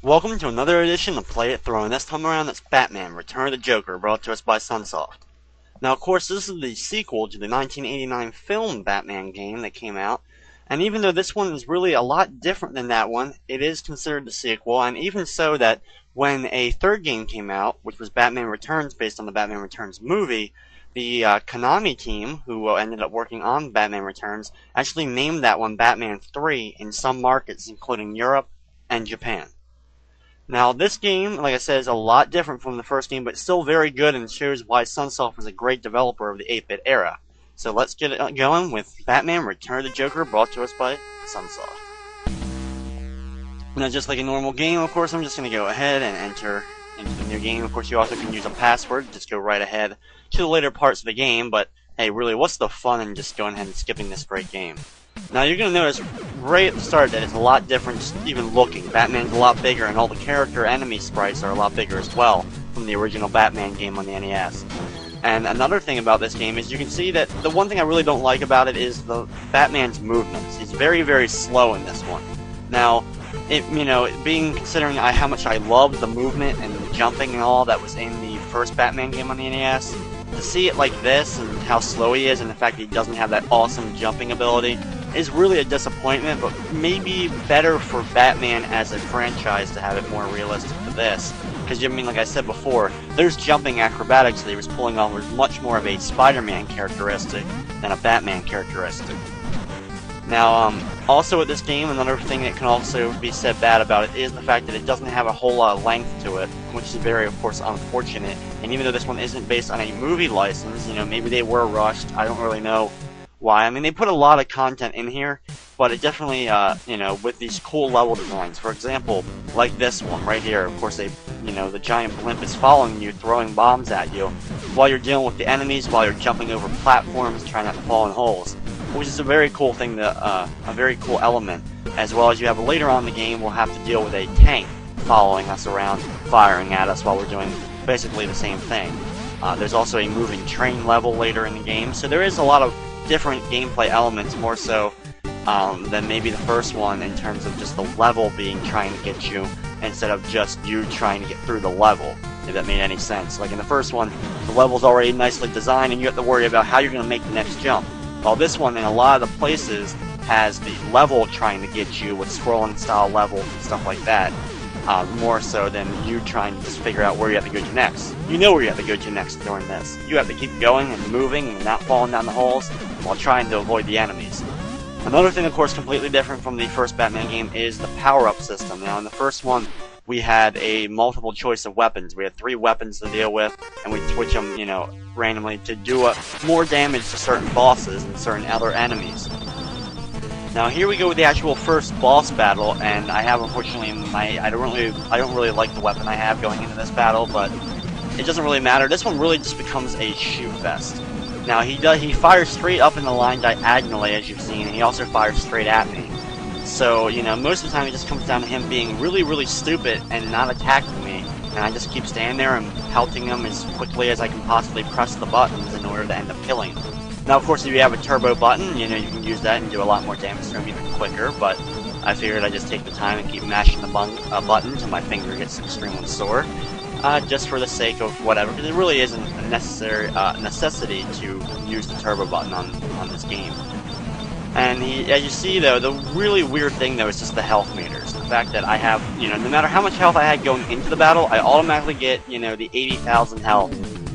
Welcome to another edition of Play It Throw, and this time around it's Batman, Return of the Joker, brought to us by Sunsoft. Now, of course, this is the sequel to the 1989 film Batman game that came out, and even though this one is really a lot different than that one, it is considered the sequel, and even so that when a third game came out, which was Batman Returns based on the Batman Returns movie, the Konami team, who ended up working on Batman Returns, actually named that one Batman 3 in some markets, including Europe and Japan. Now, this game, like I said, is a lot different from the first game, but still very good and shows why Sunsoft was a great developer of the 8-bit era. So let's get it going with Batman Return of the Joker, brought to us by Sunsoft. Now, just like a normal game, of course, I'm just going to go ahead and enter into the new game. Of course, you also can use a password, just go right ahead to the later parts of the game, but hey, really, what's the fun in just going ahead and skipping this great game? Now, you're going to notice right at the start that it's a lot different just even looking. Batman's a lot bigger, and all the character enemy sprites are a lot bigger as well from the original Batman game on the NES. And another thing about this game is you can see that the one thing I really don't like about it is the Batman's movements. He's very, very slow in this one. Now, considering how much I loved the movement and the jumping and all that was in the first Batman game on the NES, to see it like this and how slow he is and the fact that he doesn't have that awesome jumping ability is really a disappointment, but maybe better for Batman as a franchise to have it more realistic to this. Because, like I said before, there's jumping acrobatics that he was pulling off was much more of a Spider-Man characteristic than a Batman characteristic. Now, also with this game, another thing that can also be said bad about it is the fact that it doesn't have a whole lot of length to it, which is very, of course, unfortunate. And even though this one isn't based on a movie license, maybe they were rushed, I don't really know why. I mean, they put a lot of content in here, but it definitely, with these cool level designs. For example, like this one right here, of course, the giant blimp is following you, throwing bombs at you, while you're dealing with the enemies, while you're jumping over platforms, trying not to fall in holes. Which is a very cool thing, a very cool element. As well as you have later on in the game, we'll have to deal with a tank following us around, firing at us while we're doing basically the same thing. There's also a moving train level later in the game, so there is a lot of different gameplay elements, more so than maybe the first one in terms of just the level being trying to get you, instead of just you trying to get through the level, if that made any sense. Like in the first one, the level's already nicely designed and you have to worry about how you're going to make the next jump. While this one, in a lot of the places, has the level trying to get you with scrolling style levels and stuff like that, more so than you trying to just figure out where you have to go to next. You know where you have to go to next during this. You have to keep going and moving and not falling down the holes while trying to avoid the enemies. Another thing, of course, completely different from the first Batman game is the power-up system. Now, in the first one, we had a multiple choice of weapons. We had 3 weapons to deal with, and we'd switch them, randomly to do more damage to certain bosses and certain other enemies. Now here we go with the actual first boss battle, and I have, unfortunately, I don't really like the weapon I have going into this battle, but it doesn't really matter. This one really just becomes a shoot fest. Now he fires straight up in the line diagonally, as you've seen, and he also fires straight at me. So, most of the time it just comes down to him being really, really stupid and not attacking me. And I just keep standing there and pelting him as quickly as I can possibly press the buttons in order to end up killing him. Now, of course, if you have a turbo button, you can use that and do a lot more damage to him even quicker, but I figured I'd just take the time and keep mashing the button until my finger gets extremely sore, just for the sake of whatever, because it really isn't a necessity to use the turbo button on this game. And as you see, though, the really weird thing, though, is just the health meters. The fact that I have, no matter how much health I had going into the battle, I automatically get, the 80,000 health.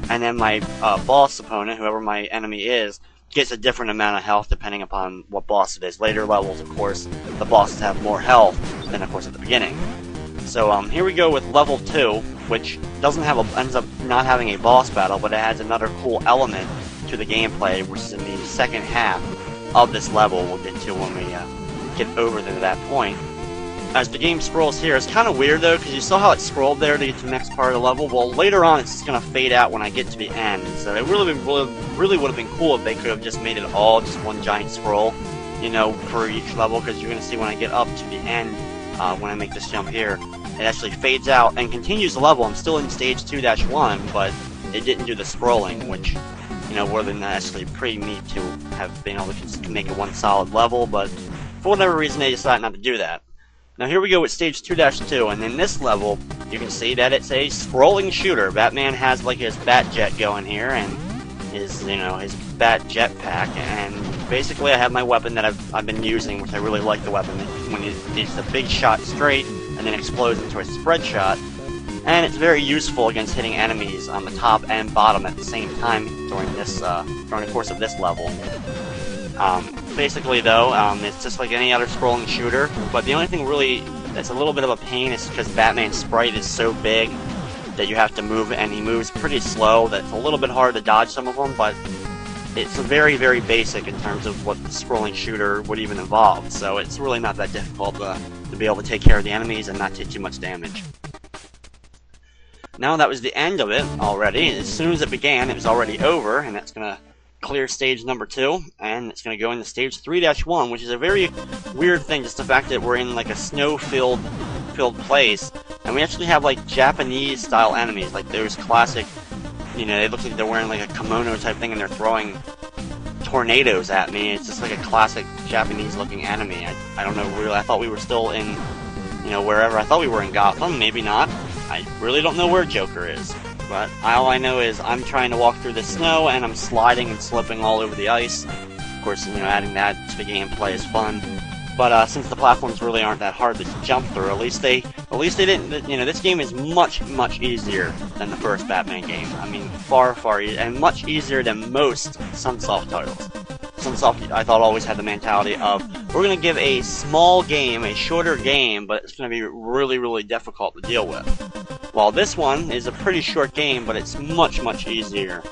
And then my boss opponent, whoever my enemy is, gets a different amount of health depending upon what boss it is. Later levels, of course, the bosses have more health than, of course, at the beginning. So here we go with level 2, which ends up not having a boss battle, but it adds another cool element to the gameplay, which is in the second half of this level we'll get to when we get over to that point. As the game scrolls here, it's kind of weird though, because you saw how it scrolled there to get to the next part of the level. Well, later on it's just going to fade out when I get to the end. So it really would have been cool if they could have just made it all just one giant scroll, for each level, because you're going to see when I get up to the end, when I make this jump here, it actually fades out and continues the level. I'm still in stage 2-1, but it didn't do the scrolling, which would have been actually pretty neat to have been able to make it one solid level, but for whatever reason they decided not to do that. Now here we go with stage 2-2, and in this level, you can see that it's a scrolling shooter. Batman has like his bat jet going here, and his, his bat jetpack, and basically I have my weapon that I've been using, which I really like the weapon, when it's a big shot straight, and then explodes into a spread shot. And it's very useful against hitting enemies on the top and bottom at the same time during the course of this level. Basically though, it's just like any other scrolling shooter, but the only thing really that's a little bit of a pain is because Batman's sprite is so big that you have to move, and he moves pretty slow, that it's a little bit hard to dodge some of them, but it's very, very basic in terms of what the scrolling shooter would even involve, so it's really not that difficult to be able to take care of the enemies and not take too much damage. Now that was the end of it already. As soon as it began, it was already over, and that's going to clear stage number 2, and it's going to go into stage 3-1, which is a very weird thing, just the fact that we're in like a snow-filled place, and we actually have like Japanese-style enemies, like those classic, they look like they're wearing like a kimono type thing, and they're throwing tornadoes at me. It's just like a classic Japanese-looking enemy. I don't know, really. I thought we were still in, wherever. I thought we were in Gotham. Maybe not. I really don't know where Joker is. But all I know is I'm trying to walk through the snow, and I'm sliding and slipping all over the ice. Of course, adding that to the gameplay is fun. But since the platforms really aren't that hard to jump through, at least they didn't. This game is much easier than the first Batman game. I mean, far easier, and much easier than most Sunsoft titles. Sunsoft, I thought, always had the mentality of, we're going to give a small game, a shorter game, but it's going to be really difficult to deal with. While this one is a pretty short game, but it's much easier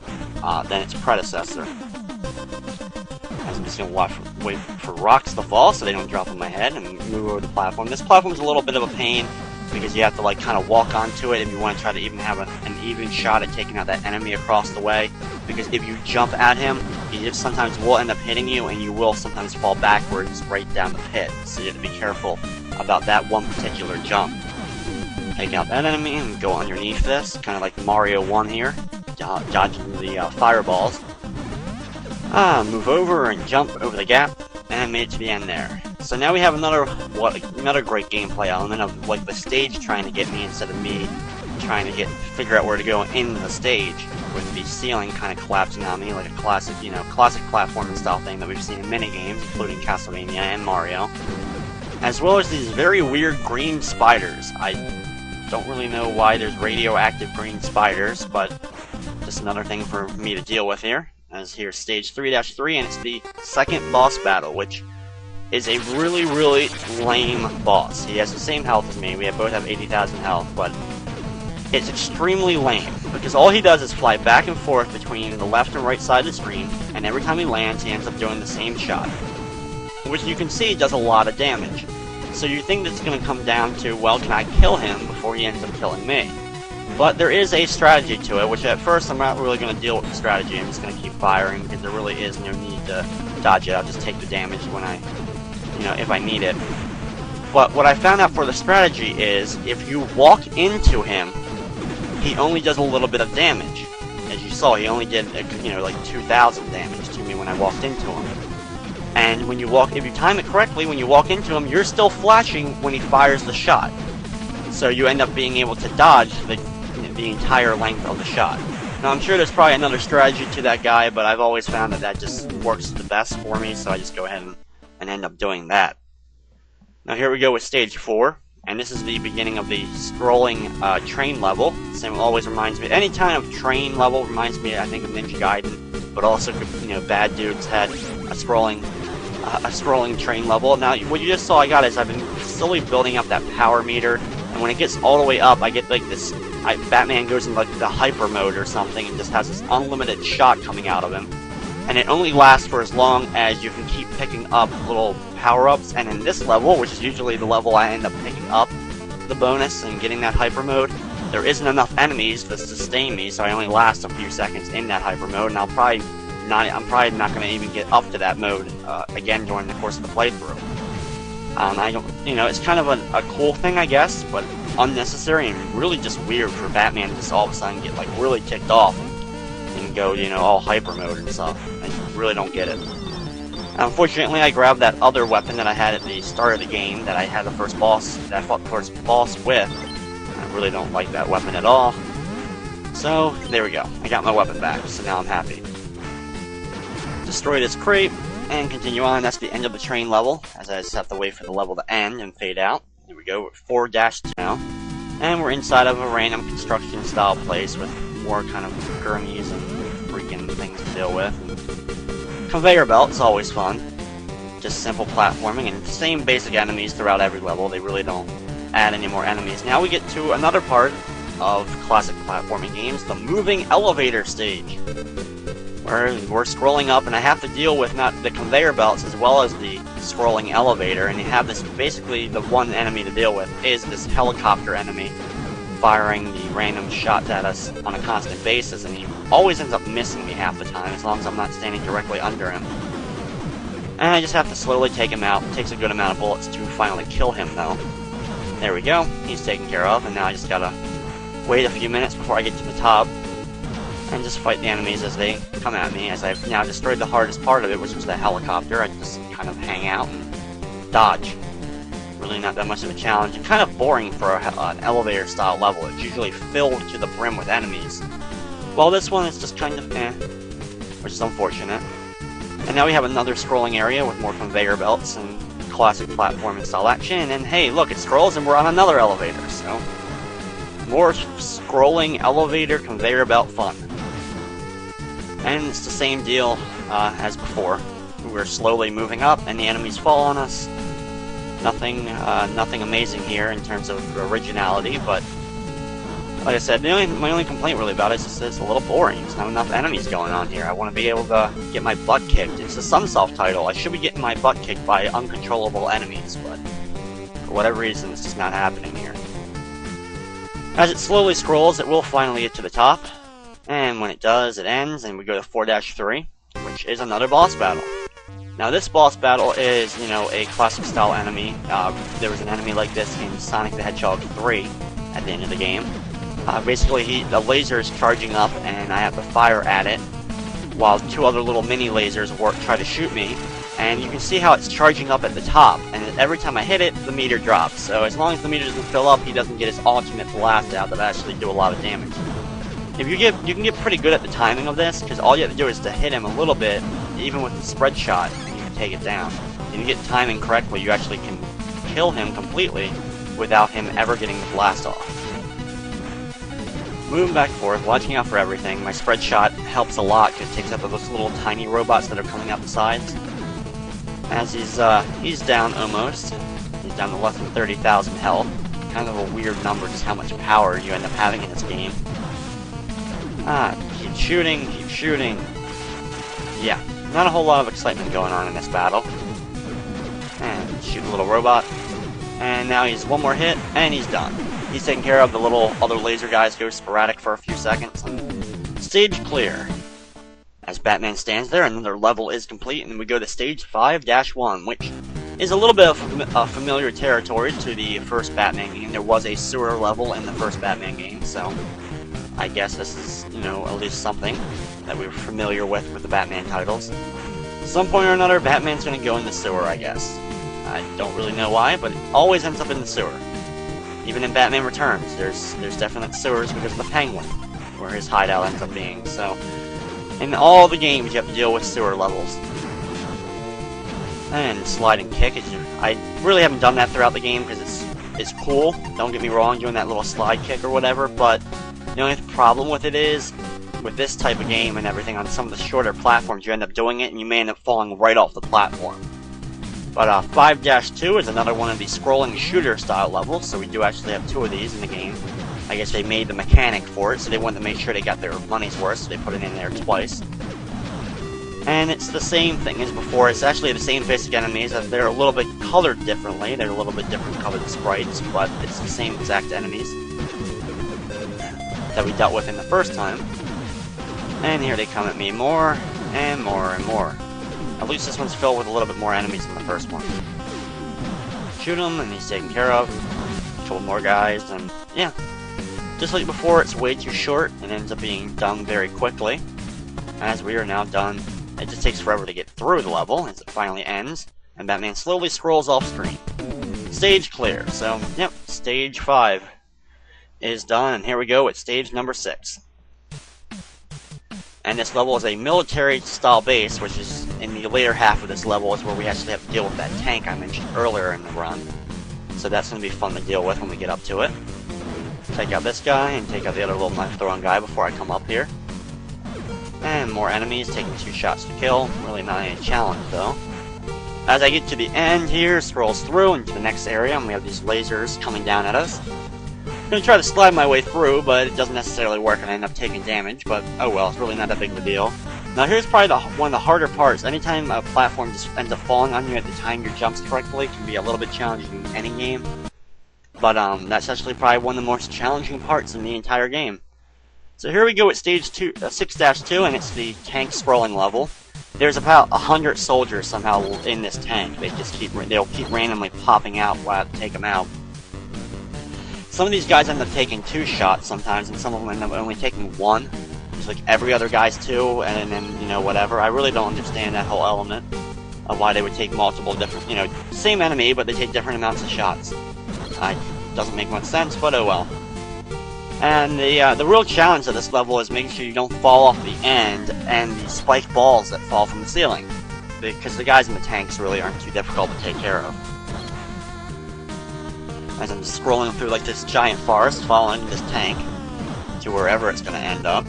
than its predecessor. I'm just going to wait for rocks to fall so they don't drop on my head and move over the platform. This platform is a little bit of a pain because you have to like kind of walk onto it if you want to try to even have an even shot at taking out that enemy across the way. Because if you jump at him, he just sometimes will end up hitting you, and you will sometimes fall backwards right down the pit. So you have to be careful about that one particular jump. Take out that enemy and go underneath this, kind of like Mario 1 here, dodging the fireballs. Move over and jump over the gap, and made it to the end there. So now we have another great gameplay element of like the stage trying to get me instead of me trying to figure out where to go in the stage, with the ceiling kind of collapsing on me like a classic platforming style thing that we've seen in many games, including Castlevania and Mario. As well as these very weird green spiders. I don't really know why there's radioactive green spiders, but just another thing for me to deal with here. As here's stage 3-3, and it's the second boss battle, which is a really lame boss. He has the same health as me. We both have 80,000 health, but it's extremely lame, because all he does is fly back and forth between the left and right side of the screen, and every time he lands, he ends up doing the same shot, which you can see does a lot of damage. So you think that's going to come down to, well, can I kill him before he ends up killing me? But there is a strategy to it, which at first I'm not really going to deal with the strategy. I'm just going to keep firing, because there really is no need to dodge it. I'll just take the damage when if I need it. But what I found out for the strategy is, if you walk into him, he only does a little bit of damage. As you saw, he only did, like 2,000 damage to me when I walked into him. And when you if you time it correctly, when you walk into him, you're still flashing when he fires the shot. So you end up being able to dodge the entire length of the shot. Now, I'm sure there's probably another strategy to that guy, but I've always found that just works the best for me, so I just go ahead and end up doing that. Now here we go with stage 4, and this is the beginning of the scrolling train level. Same always reminds me, any kind of train level reminds me, I think, of Ninja Gaiden, but also, Bad Dudes had a scrolling train level. Now, what you just saw is I've been slowly building up that power meter, and when it gets all the way up, I get like this, Batman goes into like the hyper mode or something, and just has this unlimited shot coming out of him. And it only lasts for as long as you can keep picking up little power-ups, and in this level, which is usually the level I end up picking up the bonus and getting that hyper mode, there isn't enough enemies to sustain me, so I only last a few seconds in that hyper mode, and I'm probably not going to even get up to that mode again during the course of the playthrough. It's kind of a cool thing, I guess, but unnecessary and really just weird for Batman to just all of a sudden get like really ticked off and go, all hyper mode and stuff. I really don't get it. Unfortunately, I grabbed that other weapon that I had at the start of the game that I had the first boss, that I fought the first boss with. I really don't like that weapon at all. So, there we go. I got my weapon back, so now I'm happy. Destroy this crate, and continue on. That's the end of the train level, as I just have to wait for the level to end and fade out. Here we go, we're 4-2 now. And we're inside of a random construction style place with more kind of gurneys and freaking things to deal with. Conveyor belts, always fun. Just simple platforming and the same basic enemies throughout every level. They really don't add any more enemies. Now we get to another part of classic platforming games, the moving elevator stage. Where we're scrolling up and I have to deal with not the conveyor belts as well as the scrolling elevator, and you have this, basically the one enemy to deal with is this helicopter enemy firing the random shots at us on a constant basis, and he always ends up missing me half the time as long as I'm not standing directly under him. And I just have to slowly take him out. It takes a good amount of bullets to finally kill him though. There we go, he's taken care of, and now I just gotta wait a few minutes before I get to the top and just fight the enemies as they come at me, as I've now destroyed the hardest part of it, which was the helicopter. I just kind of hang out and dodge. Really not that much of a challenge, and kind of boring for an elevator style level. It's usually filled to the brim with enemies. Well, this one is just kind of which is unfortunate. And now we have another scrolling area with more conveyor belts and classic platforming style action, and hey, look, it scrolls and we're on another elevator, so more scrolling elevator conveyor belt fun. And it's the same deal as before. We're slowly moving up, and the enemies fall on us. Nothing amazing here in terms of originality, but like I said, my only complaint really about it is just it's a little boring. There's not enough enemies going on here. I want to be able to get my butt kicked. It's a Sunsoft title. I should be getting my butt kicked by uncontrollable enemies, but for whatever reason, it's just not happening here. As it slowly scrolls, it will finally get to the top. And when it does, it ends, and we go to 4-3, which is another boss battle. Now this boss battle is, a classic style enemy. There was an enemy like this in Sonic the Hedgehog 3 at the end of the game. Basically, the laser is charging up, and I have to fire at it, while two other little mini lasers try to shoot me. And you can see how it's charging up at the top, and every time I hit it, the meter drops. So as long as the meter doesn't fill up, he doesn't get his ultimate blast out that actually do a lot of damage. You can get pretty good at the timing of this, because all you have to do is to hit him a little bit, even with the spread shot, and you can take it down. If you get timing correctly, you actually can kill him completely without him ever getting the blast off. Moving back and forth, watching out for everything. My spread shot helps a lot, because it takes out those little tiny robots that are coming out the sides. As he's down almost. He's down to less than 30,000 health. Kind of a weird number, just how much power you end up having in this game. Keep shooting, keep shooting. Yeah, not a whole lot of excitement going on in this battle. And shoot a little robot. And now he's one more hit, and he's done. He's taken care of. The little other laser guys go sporadic for a few seconds. And stage clear. As Batman stands there, another level is complete, and we go to stage 5-1, which is a little bit of familiar territory to the first Batman game. There was a sewer level in the first Batman game, so I guess this is, at least something that we were familiar with the Batman titles. At some point or another, Batman's gonna go in the sewer, I guess. I don't really know why, but it always ends up in the sewer. Even in Batman Returns, there's definite sewers because of the Penguin, where his hideout ends up being, so in all the games, you have to deal with sewer levels. And slide and kick. I really haven't done that throughout the game because it's cool. Don't get me wrong, doing that little slide kick or whatever. But the only problem with it is, with this type of game and everything, on some of the shorter platforms, you end up doing it and you may end up falling right off the platform. But 5-2 is another one of these scrolling shooter style levels. So we do actually have two of these in the game. I guess they made the mechanic for it, so they wanted to make sure they got their money's worth, so they put it in there twice. And it's the same thing as before. It's actually the same basic enemies. They're a little bit colored differently. They're a little bit different colored sprites, but it's the same exact enemies that we dealt with in the first time. And here they come at me more and more and more. At least this one's filled with a little bit more enemies than the first one. Shoot him, and he's taken care of. Kill more guys, and yeah. Just like before, it's way too short and ends up being done very quickly, as we are now done It just takes forever to get through the level as it finally ends, and Batman slowly scrolls off screen. Stage clear. So, yep, stage 5 is done, and here we go at stage number 6. And this level is a military-style base, which is in the later half of this level is where we actually have to deal with that tank I mentioned earlier in the run. So that's going to be fun to deal with when we get up to it. Take out this guy, and take out the other little knife-throwing guy before I come up here. And more enemies, taking 2 shots to kill. Really not any challenge, though. As I get to the end here, scrolls through into the next area, and we have these lasers coming down at us. I'm going to try to slide my way through, but it doesn't necessarily work, and I end up taking damage, but oh well, it's really not that big of a deal. Now here's probably one of the harder parts. Anytime a platform just ends up falling on you at the time your jumps correctly, it can be a little bit challenging in any game. But that's actually probably one of the most challenging parts in the entire game. So here we go at stage 6-2, and it's the tank scrolling level. There's about 100 soldiers somehow in this tank. They'll keep randomly popping out while I take them out. Some of these guys end up taking 2 shots sometimes, and some of them end up only taking 1. It's like every other guy's 2, and then, you know, whatever. I really don't understand that whole element of why they would take multiple different, you know, same enemy, but they take different amounts of shots. Doesn't make much sense, but oh well. And the real challenge of this level is making sure you don't fall off the end and the spiked balls that fall from the ceiling, because the guys in the tanks really aren't too difficult to take care of. As I'm scrolling through like this giant forest, following this tank to wherever it's going to end up.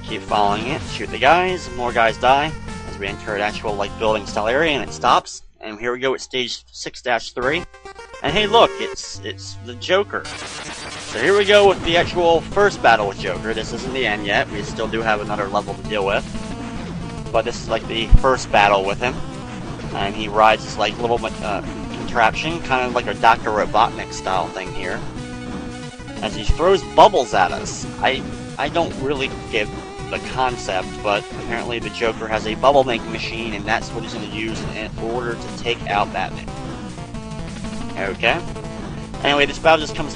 Keep following it, shoot the guys, more guys die as we enter an actual like building style area, and it stops. And here we go at stage 6-3. And hey look, it's the Joker. So here we go with the actual first battle with Joker. This isn't the end yet, we still do have another level to deal with. But this is like the first battle with him. And he rides this like little contraption, kind of like a Dr. Robotnik style thing here. As he throws bubbles at us. I don't really get the concept, but apparently the Joker has a bubble making machine, and that's what he's going to use in order to take out Batman. Okay. Anyway, this battle just comes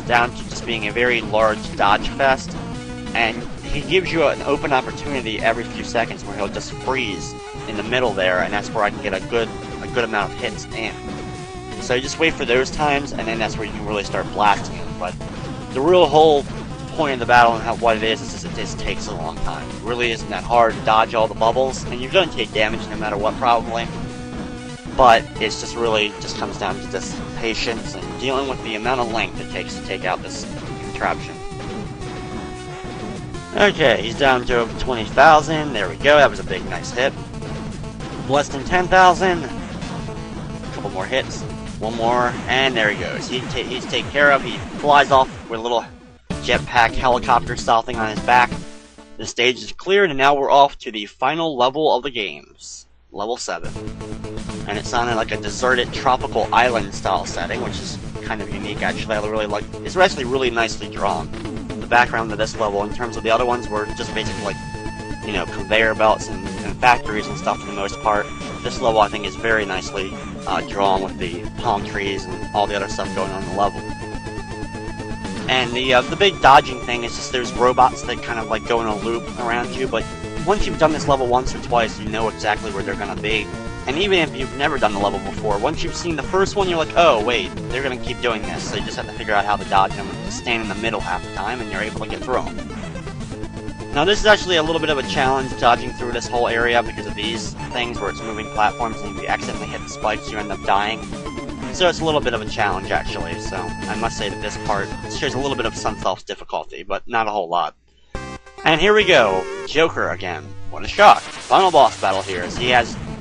down to just being a very large dodge fest, and he gives you an open opportunity every few seconds where he'll just freeze in the middle there, and that's where I can get a good amount of hits in. So you just wait for those times, and then that's where you can really start blasting him. But the real whole point of the battle and what it is just it just takes a long time. It really isn't that hard to dodge all the bubbles, and you're going to take damage no matter what probably. But it's just really just comes down to just patience and dealing with the amount of length it takes to take out this contraption. Okay, he's down to over 20,000. There we go. That was a big, nice hit. Less than 10,000. A couple more hits. One more, and there he goes. He's taken care of. He flies off with a little jetpack helicopter style thing on his back. The stage is cleared, and now we're off to the final level of the games. Level 7. And it sounded like a deserted tropical island style setting, which is kind of unique actually. I really like it's actually really nicely drawn. The background of this level in terms of the other ones were just basically like, you know, conveyor belts and factories and stuff for the most part. This level I think is very nicely drawn with the palm trees and all the other stuff going on in the level. And the big dodging thing is just there's robots that kind of like go in a loop around you, but once you've done this level once or twice, you know exactly where they're going to be. And even if you've never done the level before, once you've seen the first one, you're like, oh, wait, they're going to keep doing this. So you just have to figure out how to dodge them and just stand in the middle half the time, and you're able to get through them. Now, this is actually a little bit of a challenge, dodging through this whole area because of these things where it's moving platforms, and if you accidentally hit the spikes, you end up dying. So it's a little bit of a challenge, actually. So I must say that this part shares a little bit of Sunsoft's difficulty, but not a whole lot. And here we go, Joker again. What a shock. Final boss battle here, as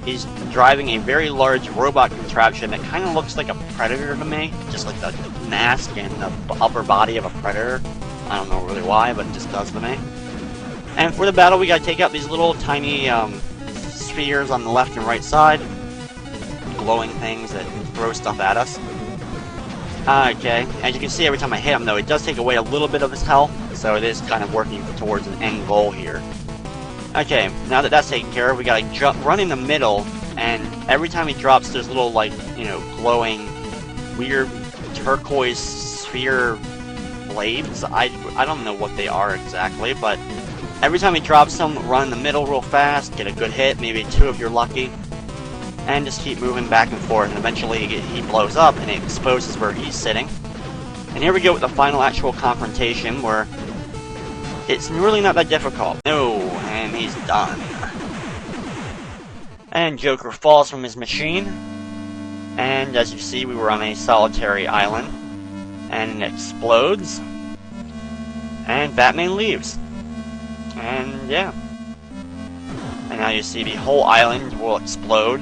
he's driving a very large robot contraption that kind of looks like a predator to me, just like the mask and the upper body of a predator. I don't know really why, but it just does to me. And for the battle, we gotta take out these little tiny spheres on the left and right side, glowing things that throw stuff at us. Okay, as you can see, every time I hit him, though, it does take away a little bit of his health, so it is kind of working towards an end goal here. Okay, now that that's taken care of, we gotta run in the middle, and every time he drops, there's little, like, you know, glowing, weird turquoise sphere blades. I don't know what they are exactly, but Every time he drops them, run in the middle real fast, get a good hit, maybe 2 if you're lucky, and just keep moving back and forth, and eventually he blows up and it exposes where he's sitting. And here we go with the final actual confrontation, where it's really not that difficult. No, and he's done. And Joker falls from his machine, and as you see, we were on a solitary island, and it explodes, and Batman leaves. And yeah. And now you see the whole island will explode,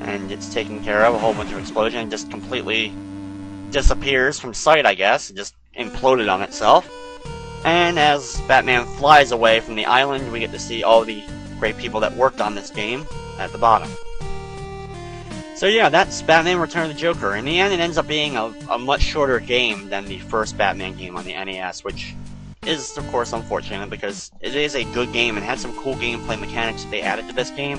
and it's taken care of, a whole bunch of explosion, and just completely disappears from sight, I guess. It just imploded on itself. And as Batman flies away from the island, we get to see all the great people that worked on this game at the bottom. So yeah, that's Batman Return of the Joker. In the end, it ends up being a much shorter game than the first Batman game on the NES, which is, of course, unfortunate, because it is a good game and had some cool gameplay mechanics that they added to this game.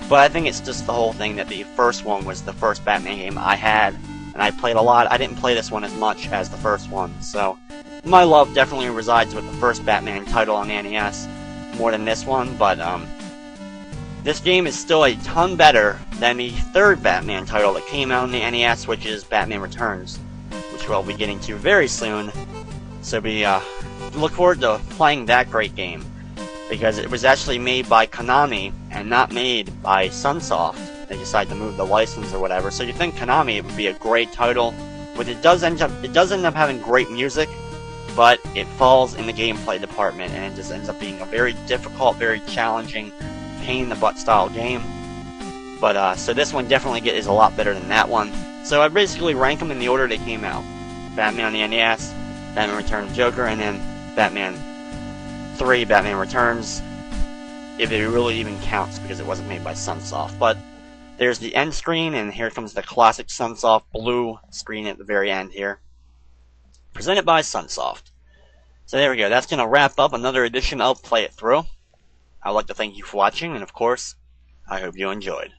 But I think it's just the whole thing that the first one was the first Batman game I had, and I played a lot. I didn't play this one as much as the first one, so my love definitely resides with the first Batman title on the NES more than this one, but this game is still a ton better than the third Batman title that came out on the NES, which is Batman Returns, which we'll be getting to very soon. So we look forward to playing that great game, because it was actually made by Konami and not made by Sunsoft. They decided to move the license or whatever. So you think Konami, it would be a great title, but it does end up having great music, but it falls in the gameplay department, and it just ends up being a very difficult, very challenging, pain-in-the-butt style game. But so this one definitely is a lot better than that one. So I basically rank them in the order they came out: Batman on the NES, Batman Return of the Joker, and then Batman 3, Batman Returns, if it really even counts, because it wasn't made by Sunsoft. But there's the end screen, and here comes the classic Sunsoft blue screen at the very end here, presented by Sunsoft. So there we go. That's going to wrap up another edition of Play It Through. I'd like to thank you for watching, and of course, I hope you enjoyed.